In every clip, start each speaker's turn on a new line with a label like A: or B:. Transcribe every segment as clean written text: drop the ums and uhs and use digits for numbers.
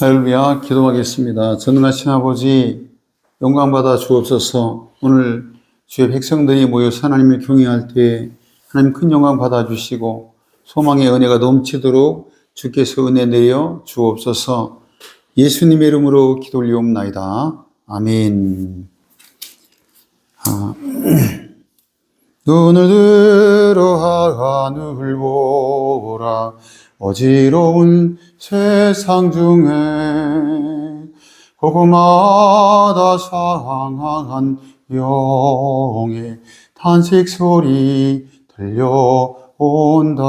A: 할렐루야, 기도하겠습니다. 전능하신 아버지, 영광받아 주옵소서. 오늘 주의 백성들이 모여서 하나님을 경외할 때 하나님 큰 영광 받아주시고 소망의 은혜가 넘치도록 주께서 은혜 내려 주옵소서. 예수님의 이름으로 기도 올리옵나이다. 아멘. 눈을 들어 하늘을 보라. 어지러운 세상 중에 곳곳마다 상한 영의 탄식 소리 들려온다.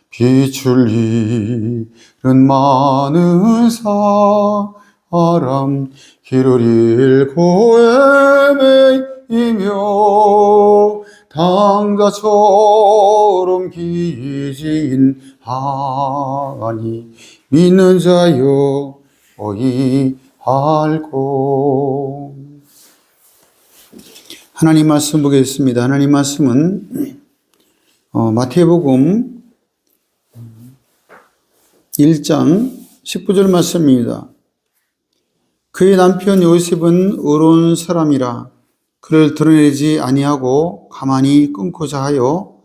A: 빛을 잃은 많은 사람 길을 잃고 헤매이며 당자처럼 기진하니 믿는 자여 어이할꼬. 하나님 말씀 보겠습니다. 하나님 말씀은 마태복음 1장 19절 말씀입니다. 그의 남편 요셉은 의로운 사람이라 그를 드러내지 아니하고 가만히 끊고자 하여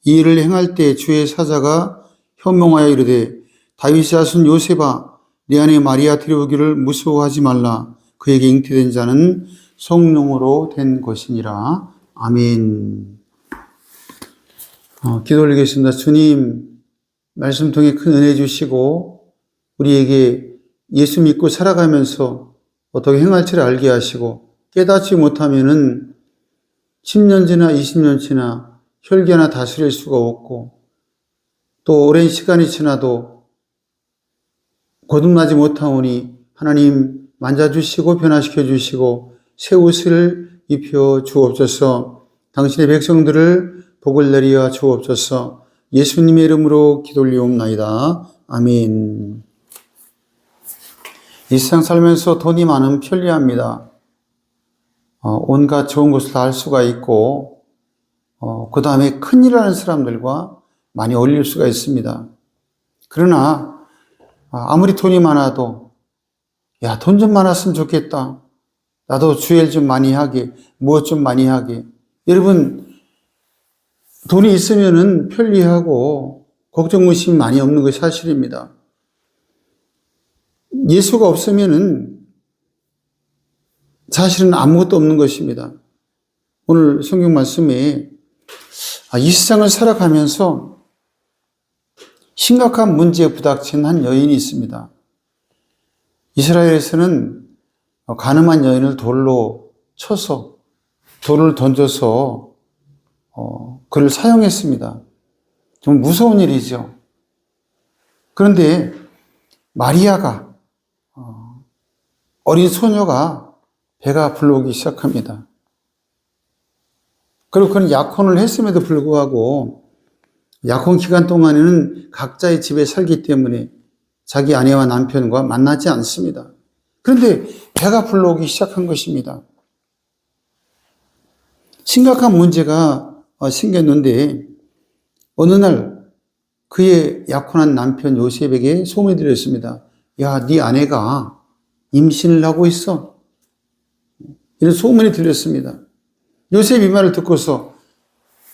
A: 이 일을 행할 때 주의 사자가 현몽하여 이르되 다윗의 자손 요셉아 네 아내 마리아 데려오기를 무서워하지 말라. 그에게 잉태된 자는 성령으로 된 것이니라. 아멘. 기도 올리겠습니다. 주님, 말씀 통해 큰 은혜 주시고 우리에게 예수 믿고 살아가면서 어떻게 행할지를 알게 하시고 깨닫지 못하면은 10년 지나 20년 지나 혈기 하나 다스릴 수가 없고 또 오랜 시간이 지나도 거듭나지 못하오니 하나님 만져주시고 변화시켜 주시고 새 옷을 입혀 주옵소서. 당신의 백성들을 복을 내려 주옵소서. 예수님의 이름으로 기도 올리옵나이다. 아멘. 이 세상 살면서 돈이 많으면 편리합니다. 온갖 좋은 것을 다 할 수가 있고 그 다음에 큰일 하는 사람들과 많이 어울릴 수가 있습니다. 그러나 아무리 돈이 많아도 야, 돈 좀 많았으면 좋겠다. 나도 주일 좀 많이 하게, 무엇 좀 많이 하게. 여러분, 돈이 있으면은 편리하고 걱정 의심이 많이 없는 것이 사실입니다. 예수가 없으면은 사실은 아무것도 없는 것입니다. 오늘 성경 말씀에 이 세상을 살아가면서 심각한 문제에 부닥친 한 여인이 있습니다. 이스라엘에서는 가늠한 여인을 돌로 쳐서 돌을 던져서 그를 사형했습니다. 좀 무서운 일이죠. 그런데 마리아가 어린 소녀가 배가 불러오기 시작합니다. 그리고 그는 약혼을 했음에도 불구하고 약혼 기간 동안에는 각자의 집에 살기 때문에 자기 아내와 남편과 만나지 않습니다. 그런데 배가 불러오기 시작한 것입니다. 심각한 문제가 생겼는데 어느 날 그의 약혼한 남편 요셉에게 소문이 들렸습니다. 야, 네 아내가 임신을 하고 있어. 이런 소문이 들렸습니다. 요셉이 이 말을 듣고서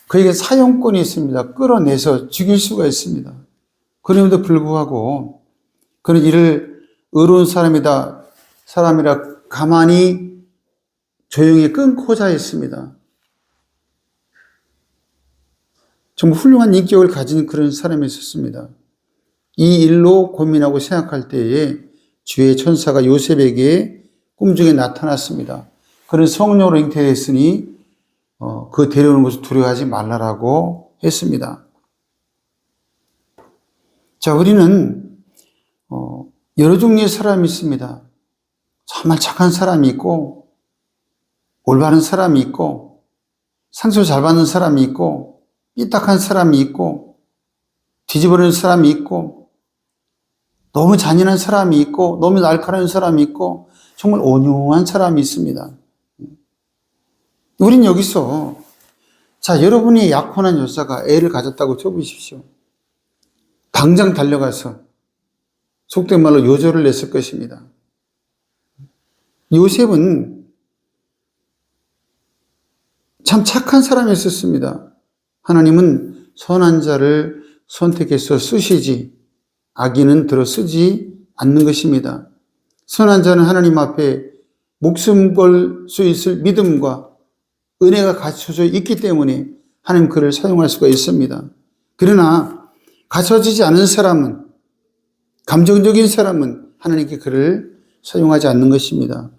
A: 그에게 사형권이 있습니다. 끌어내서 죽일 수가 있습니다. 그럼에도 불구하고 그는 이를 의로운 사람이라 가만히 조용히 끊고자 했습니다. 정말 훌륭한 인격을 가진 그런 사람이 있었습니다. 이 일로 고민하고 생각할 때에 주의 천사가 요셉에게 꿈중에 나타났습니다. 그는 성령으로 잉태됐으니 그 데려오는 것을 두려워하지 말라라고 했습니다. 자, 우리는 여러 종류의 사람이 있습니다. 정말 착한 사람이 있고 올바른 사람이 있고 상처 잘 받는 사람이 있고 삐딱한 사람이 있고 뒤집어놓은 사람이 있고 너무 잔인한 사람이 있고 너무 날카로운 사람이 있고 정말 온유한 사람이 있습니다. 우린 여기서 자, 여러분이 약혼한 여자가 애를 가졌다고 쳐보십시오. 당장 달려가서 속된 말로 요절을 냈을 것입니다. 요셉은 참 착한 사람이었습니다. 하나님은 선한 자를 선택해서 쓰시지 악인은 들어 쓰지 않는 것입니다. 선한 자는 하나님 앞에 목숨 걸 수 있을 믿음과 은혜가 갖춰져 있기 때문에 하나님 그를 사용할 수가 있습니다. 그러나 갖춰지지 않은 사람은, 감정적인 사람은 하나님께 그를 사용하지 않는 것입니다.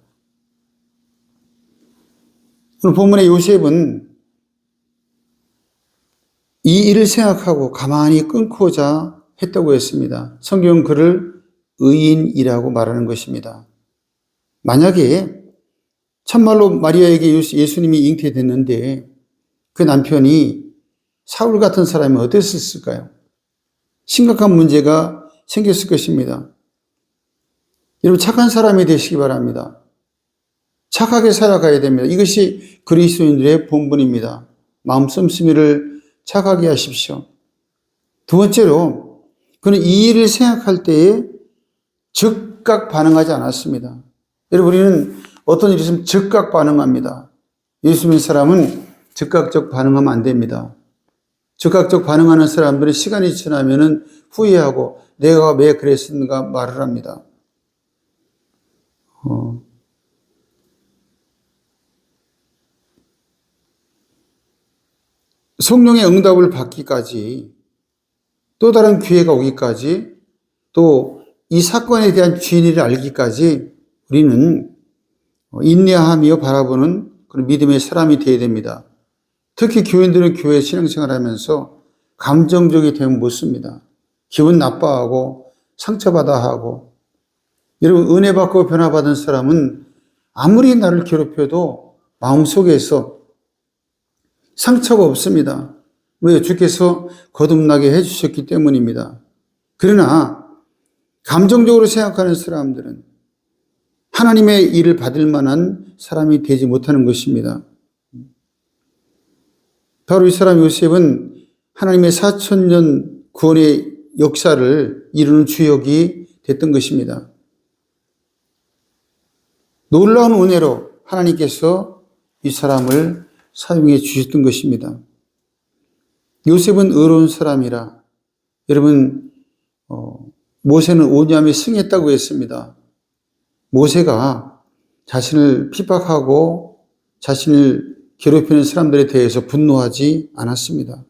A: 오늘 본문의 요셉은 이 일을 생각하고 가만히 끊고자 했다고 했습니다. 성경은 그를 의인이라고 말하는 것입니다. 만약에 참말로 마리아에게 예수님이 잉태됐는데 그 남편이 사울 같은 사람이 어땠을까요? 심각한 문제가 생겼을 것입니다. 여러분 착한 사람이 되시기 바랍니다. 착하게 살아가야 됩니다. 이것이 그리스도인들의 본분입니다. 마음 씀씀이를 착하게 하십시오. 두 번째로 그는 이 일을 생각할 때에 즉각 반응하지 않았습니다. 여러분 우리는 어떤 일이 있으면 즉각 반응합니다. 예수 믿는 사람은 즉각적 반응하면 안 됩니다. 즉각적 반응하는 사람들은 시간이 지나면 후회하고 내가 왜 그랬는가 말을 합니다. 성령의 응답을 받기까지 또 다른 기회가 오기까지 또 이 사건에 대한 진위를 알기까지 우리는 인내하며 바라보는 그런 믿음의 사람이 되어야 됩니다. 특히 교인들은 교회 신앙생활 하면서 감정적이 되면 못 씁니다. 기분 나빠하고 상처받아 하고. 여러분 은혜 받고 변화받은 사람은 아무리 나를 괴롭혀도 마음속에서 상처가 없습니다. 왜? 주께서 거듭나게 해주셨기 때문입니다. 그러나 감정적으로 생각하는 사람들은 하나님의 일을 받을 만한 사람이 되지 못하는 것입니다. 바로 이 사람 요셉은 하나님의 4,000년 구원의 역사를 이루는 주역이 됐던 것입니다. 놀라운 은혜로 하나님께서 이 사람을 사용해 주셨던 것입니다. 요셉은 의로운 사람이라 여러분 모세는 오냐며 승했다고 했습니다. 모세가 자신을 핍박하고 자신을 괴롭히는 사람들에 대해서 분노하지 않았습니다.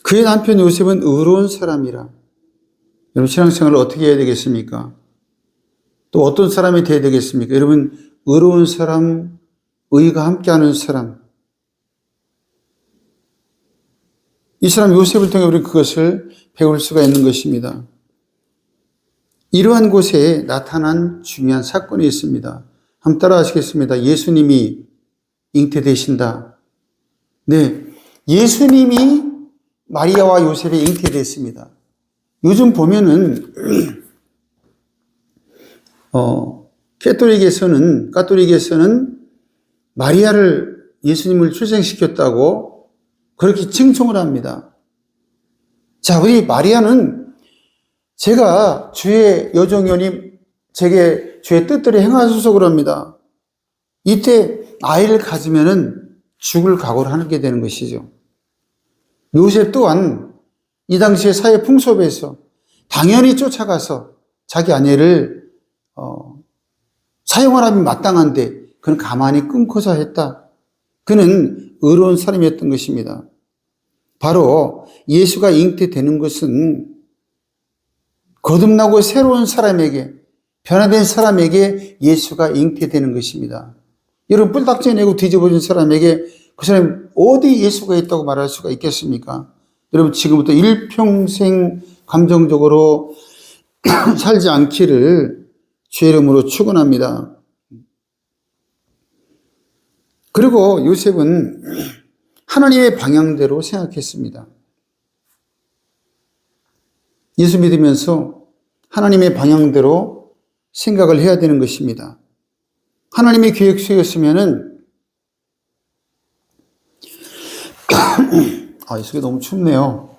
A: 그의 남편 요셉은 의로운 사람이라. 여러분 신앙생활을 어떻게 해야 되겠습니까? 또 어떤 사람이 되어야 되겠습니까? 여러분 의로운 사람, 의가 함께하는 사람. 이 사람 요셉을 통해 우리는 그것을 배울 수가 있는 것입니다. 이러한 곳에 나타난 중요한 사건이 있습니다. 한번 따라 하시겠습니다. 예수님이 잉태되신다. 네, 예수님이 마리아와 요셉에 잉태됐습니다. 요즘 보면은 가톨릭에서는 마리아를 예수님을 출생시켰다고 그렇게 칭송을 합니다. 자, 우리 마리아는 제가 주의 여종이오니 제게 주의 뜻대로 행하소서 그럽니다. 이때 아이를 가지면은 죽을 각오를 하게 되는 것이죠. 요셉 또한 이 당시의 사회 풍습에서 당연히 쫓아가서 자기 아내를 사용하라면 마땅한데 그는 가만히 끊고서 했다. 그는 의로운 사람이었던 것입니다. 바로 예수가 잉태되는 것은 거듭나고 새로운 사람에게, 변화된 사람에게 예수가 잉태되는 것입니다. 여러분 뿔딱지 내고 뒤집어진 사람에게 그 사람이 어디 예수가 있다고 말할 수가 있겠습니까? 여러분 지금부터 일평생 감정적으로 살지 않기를 주의 이름으로 축원합니다. 그리고 요셉은 하나님의 방향대로 생각했습니다. 예수 믿으면서 하나님의 방향대로 생각을 해야 되는 것입니다. 하나님의 계획수였으면은 이 속에 너무 춥네요.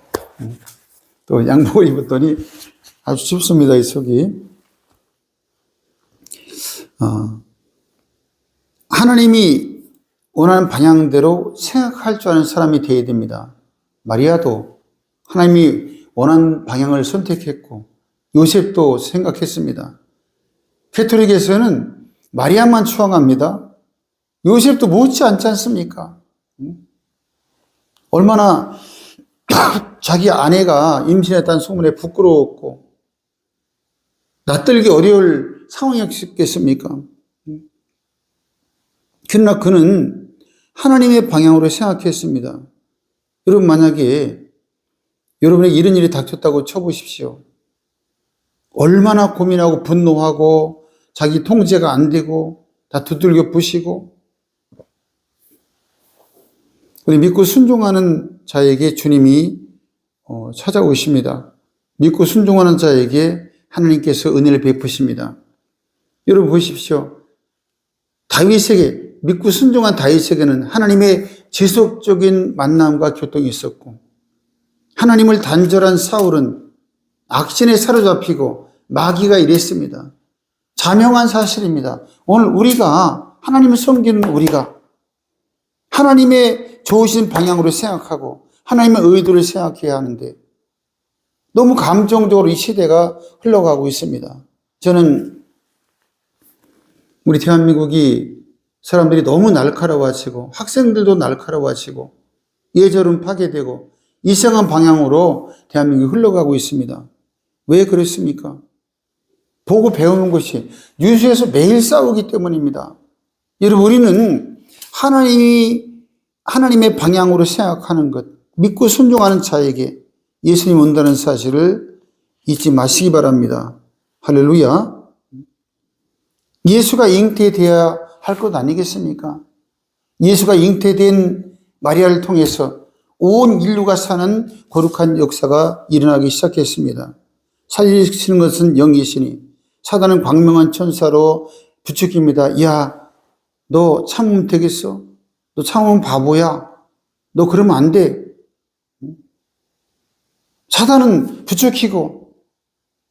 A: 또 양복을 입었더니 아주 춥습니다, 이 속이. 하나님이 원하는 방향대로 생각할 줄 아는 사람이 되어야 됩니다. 마리아도 하나님이 원하는 방향을 선택했고 요셉도 생각했습니다. 캐톨릭에서는 마리아만 추앙합니다. 요셉도 못지 않지 않습니까? 얼마나 자기 아내가 임신했다는 소문에 부끄러웠고 낯들기 어려울 상황이었겠습니까? 그러나 그는 하나님의 방향으로 생각했습니다. 여러분, 만약에 여러분에게 이런 일이 닥쳤다고 쳐보십시오. 얼마나 고민하고 분노하고 자기 통제가 안 되고 다 두들겨 부시고, 우리 믿고 순종하는 자에게 주님이 찾아오십니다. 믿고 순종하는 자에게 하나님께서 은혜를 베푸십니다. 여러분 보십시오. 다윗에게, 믿고 순종한 다윗에게는 하나님의 지속적인 만남과 교통이 있었고, 하나님을 단절한 사울은 악신에 사로잡히고 마귀가 이랬습니다. 자명한 사실입니다. 오늘 우리가, 하나님을 섬기는 우리가 하나님의 좋으신 방향으로 생각하고 하나님의 의도를 생각해야 하는데 너무 감정적으로 이 시대가 흘러가고 있습니다. 저는 우리 대한민국이 사람들이 너무 날카로워지고 학생들도 날카로워지고 예절은 파괴되고 이상한 방향으로 대한민국이 흘러가고 있습니다. 왜 그렇습니까? 보고 배우는 것이 뉴스에서 매일 싸우기 때문입니다. 여러분, 우리는 하나님의 방향으로 생각하는 것, 믿고 순종하는 자에게 예수님 온다는 사실을 잊지 마시기 바랍니다. 할렐루야. 예수가 잉태되어야 할 것 아니겠습니까? 예수가 잉태된 마리아를 통해서 온 인류가 사는 거룩한 역사가 일어나기 시작했습니다. 살리시는 것은 영이시니 사단은 광명한 천사로 부추깁니다. 야, 너 참으면 되겠어? 너 참으면 바보야? 너 그러면 안 돼. 사단은 부추기고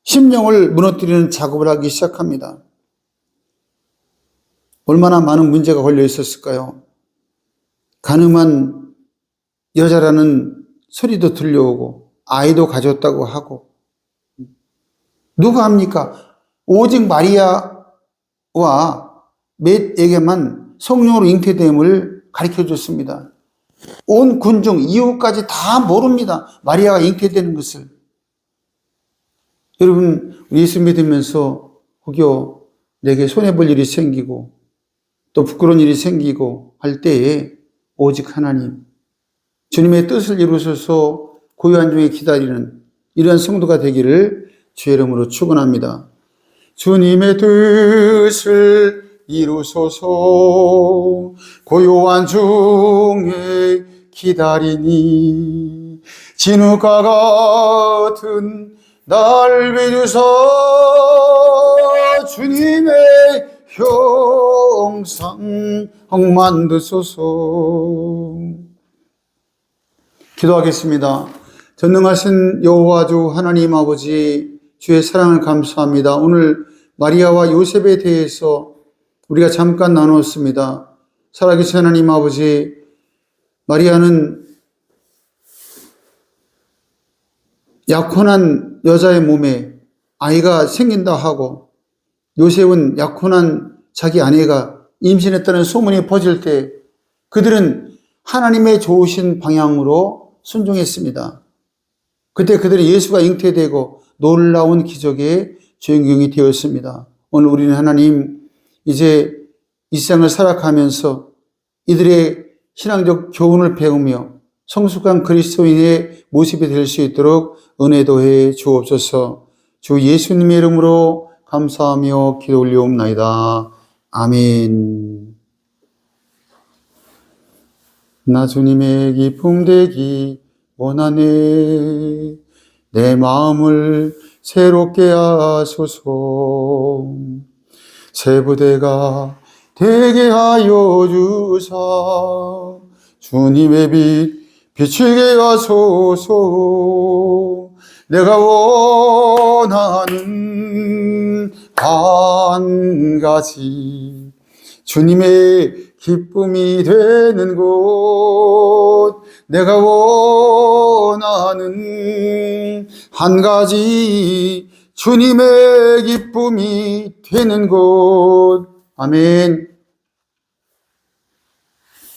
A: 심령을 무너뜨리는 작업을 하기 시작합니다. 얼마나 많은 문제가 걸려 있었을까요? 가늠한 여자라는 소리도 들려오고 아이도 가졌다고 하고, 누가 합니까? 오직 마리아와 맷에게만 성령으로 잉태됨을 가르쳐줬습니다. 온 군중, 이웃까지 다 모릅니다. 마리아가 잉태되는 것을. 여러분, 예수 믿으면서 혹여 내게 손해볼 일이 생기고 또 부끄러운 일이 생기고 할 때에 오직 하나님, 주님의 뜻을 이루셔서 고요한 중에 기다리는 이러한 성도가 되기를 주의 이름으로 축원합니다. 주님의 뜻을 이루소서. 고요한 중에 기다리니 진흙과 같은 날 믿으사 주님의 형상 만드소서. 기도하겠습니다. 전능하신 여호와 주 하나님 아버지, 주의 사랑을 감사합니다. 오늘 마리아와 요셉에 대해서 우리가 잠깐 나누었습니다. 살아계신 하나님 아버지, 마리아는 약혼한 여자의 몸에 아이가 생긴다 하고, 요셉은 약혼한 자기 아내가 임신했다는 소문이 퍼질 때 그들은 하나님의 좋으신 방향으로 순종했습니다. 그때 그들이 예수가 잉태되고 놀라운 기적의 주인공이 되었습니다. 오늘 우리는 하나님, 이제 이 세상을 살아가면서 이들의 신앙적 교훈을 배우며 성숙한 그리스도인의 모습이 될 수 있도록 은혜도 해 주옵소서. 주 예수님의 이름으로 감사하며 기도 올리옵나이다. 아멘. 나 주님의 기쁨 되기 원하네. 내 마음을 새롭게 하소서. 새 부대가 되게 하여 주사 주님의 빛 비추게 하소서. 내가 원하는 한 가지 주님의 기쁨이 되는 곳 내가 원하는 한 가지 주님의 기쁨이 되는 곳 아멘.